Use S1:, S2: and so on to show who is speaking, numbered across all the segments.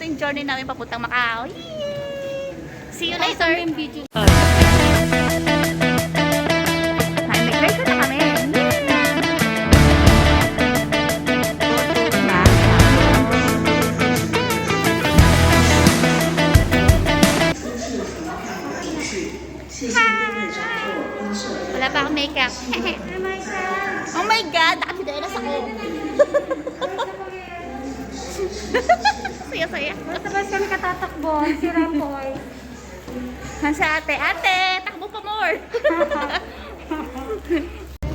S1: yung journey namin papuntang Macau. Yay! See you later! May migration na kami. Wala pa akong makeup. Oh my God! Nakapidelas ako. Saya-saya.
S2: Basta kami katatakbo, si Ramboy.
S1: Nasa ate. Ate! Takbo pa more!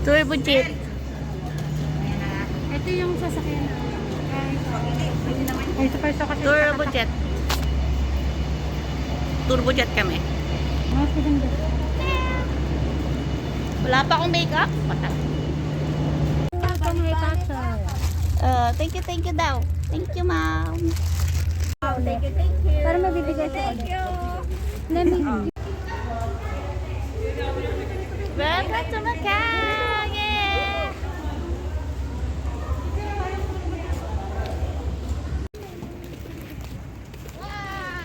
S1: Turbo jet.
S2: Ito yung sasakyan. Ay, ito pa yung sasakyan.
S1: Turbo jet. Turbo jet kami.
S2: Mas maganda.
S1: Wala pa akong makeup. Patay. Thank you daw. Thank you, ma'am.
S2: Thank you. Para mabibigay sa
S1: Thank you.
S2: Lamig.
S1: Welcome to Macau! Yeah!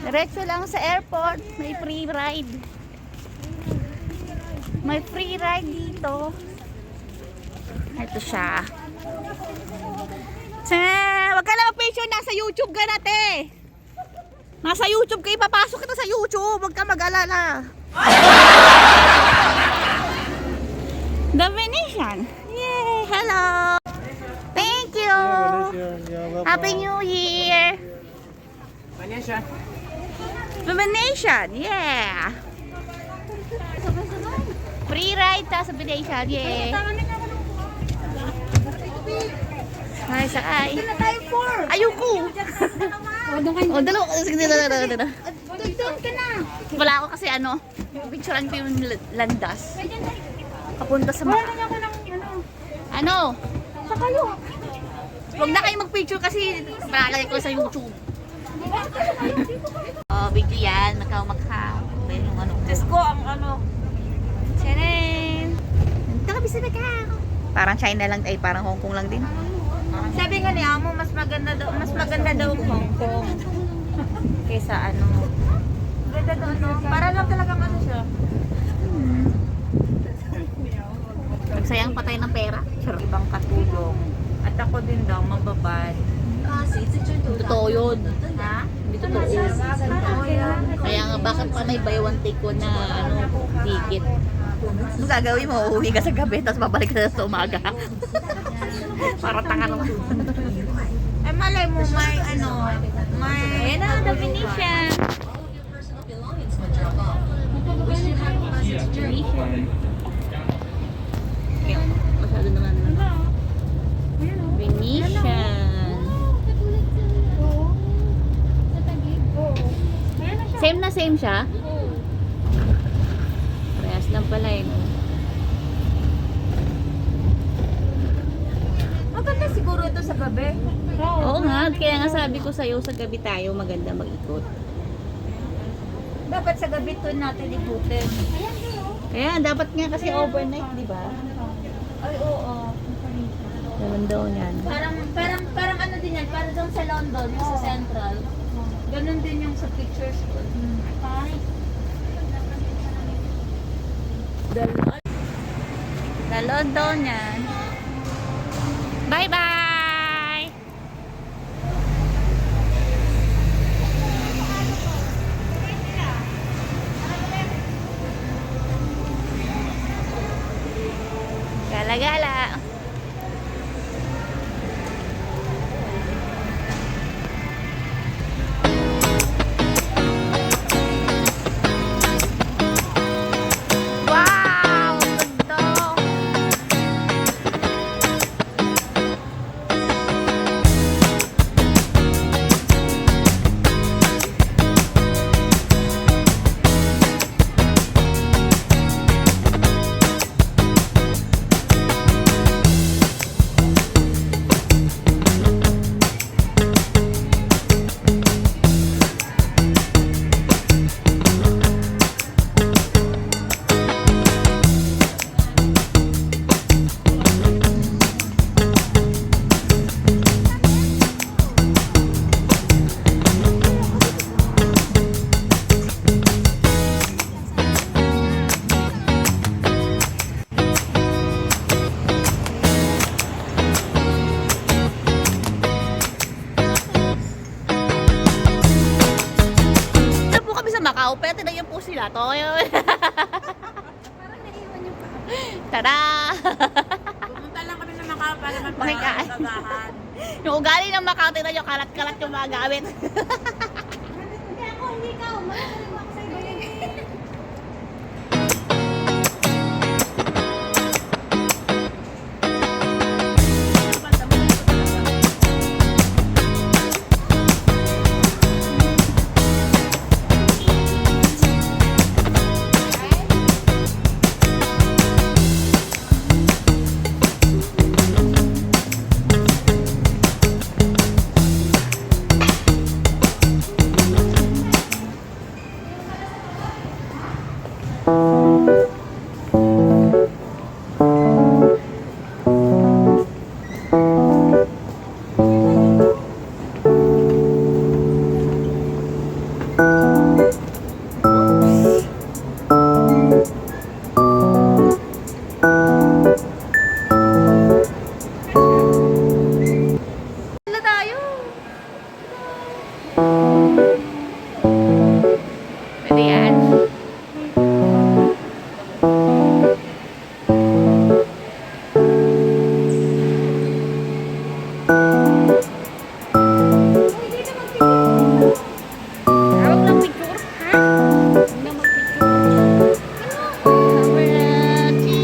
S1: Diretso lang sa airport. May free ride. May free ride dito. Ito siya. Wag ka na mag-picture. Nasa YouTube ka na, te. Nasa YouTube ka. Ipapasok kita sa YouTube. Wag ka mag-alala. The Venetian. Yay! Hello! Thank you! Happy New Year!
S3: Venetian.
S1: The Venetian! Yeah! Free ride ta sa Venetian. Yeah! Ay, sakay. Ayoko! Oh, dalawa. Sige, dalawa. Wala ako kasi ano, picturean ko yung landas. Papunta sa Ano?
S2: Sa kayo.
S1: Huwag na kayo mag-picture kasi malalagay ko sa YouTube. Oh, video yan. Macau. Yung ano.
S2: Diyos ko, ang ano.
S1: Charan! Nandito kami sa Macau. Parang China lang, ay parang Hong Kong lang din.
S2: Sabi nga ni Amo, mas maganda daw Hong Kong. Kaysa ano. Ganda daw, no? Para lang talagang ano siya.
S1: Sayang patay ng pera. Sure.
S2: Ibang katulong. At ako din daw, mababad.
S1: Totoo yun.
S2: Ha?
S1: Hindi totoo.
S2: Oo yan.
S1: Kaya nga, bakit pa may buy one take ko na ticket? Ano gagawin mo? Uuwi ka sa gabi, tapos babalik ka sa umaga. Para tanga naman.
S2: Eh, malay mo, may ano, may...
S1: Ayan na, the Venetian. Masyado naman. Venetian. Same na same siya? Parehas lang pala eh.
S2: Maganda siguro ito sa gabi.
S1: Oo nga, kaya nga sabi ko sa'yo sa gabi tayo maganda mag-ikot.
S2: Dapat sa gabi to natin ikutin.
S1: Kaya dapat nga kasi overnight, di ba?
S2: Ay, oo.
S1: Naman daw yan.
S2: Parang ano din yan, parang doon sa London, yung sa Central. Ganun din yung sa pictures ko.
S1: The London yan. Bye-bye! Gala-gala! tao, pero tinan niyo po sila. Toyo. Tada!
S2: Pumunta lang kami ng Macau para
S1: Makikain.
S2: magpapagahan.
S1: Yung ugali ng Macau, tinan niyo, kalat-kalat yung mga gamit. Wala tayo. Pwede yan. Hawak lang picture, ha? Huwag na mag-picture. Kameraki.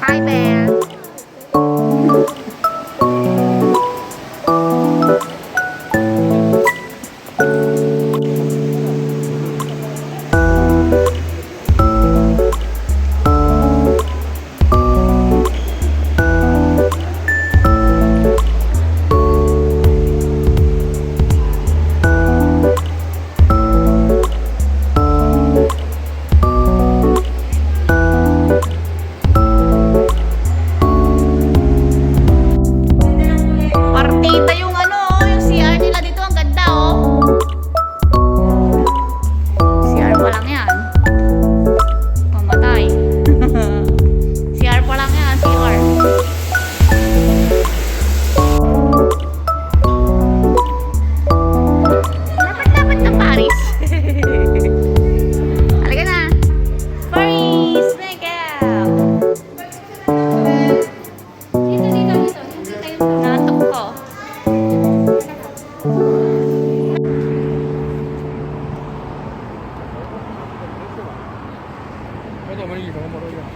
S1: Hi, Belle. Partita yung ano, yung CR nila dito, ang ganda oh. CR pa lang yan. Mamatay. CR pa lang yan, CR. Dapat ng Paris. Halika na. Paris, Miguel. Natok ko.
S3: Ito, mali ka mo yan.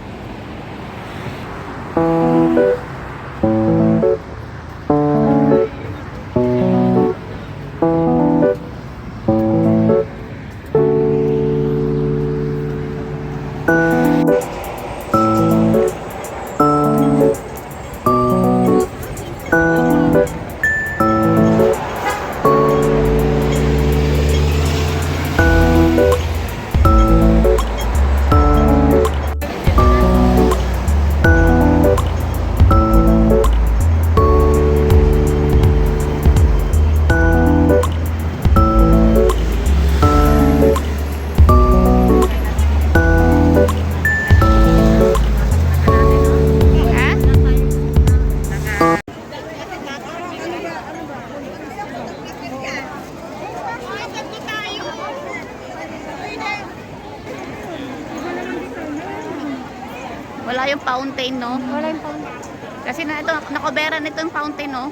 S1: Wala yung fountain, no?
S2: Wala yung fountain.
S1: Kasi na ito, nakobera nito yung fountain, no?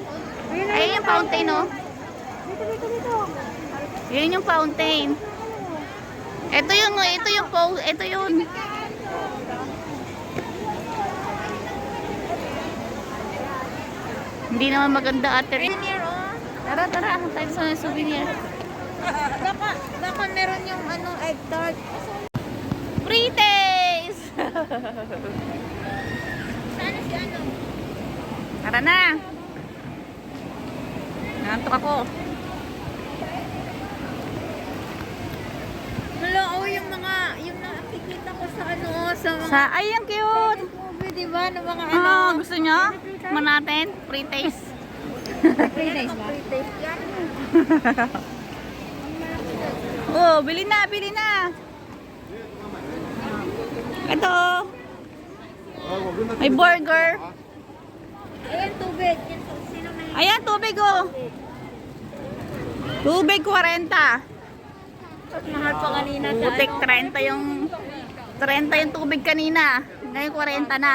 S1: Ayun yung fountain, no? Yun yung fountain. Ito yun. Hindi naman maganda ate.
S2: Souvenir, oh.
S1: Tara, hanap tayo sa souvenir.
S2: Baka meron yung ano, egg tart.
S1: Pretties!
S2: Sana si ano?
S1: Tara na! Nantok ako.
S2: Hello, oh, yung nakikita ko sa ano, sa mga
S1: Ay, ang cute!
S2: movie, di ba? Ng mga ano.
S1: Gusto nyo? Man natin? Free taste.
S2: Pre-taste ba? Pre-taste yan.
S1: Oh, bili na, bili na. Ito. May burger.
S2: Ayan, tubig. Yan, sino na
S1: Ayan, tubig oh. Tubig 40.
S2: mahal pa kanina sa
S1: Putik 30 yung tubig kanina. Ngayon 40 na.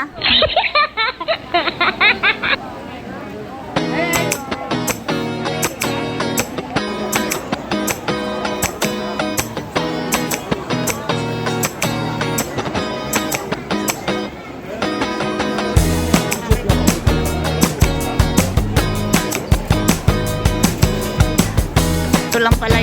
S1: Ito lang pala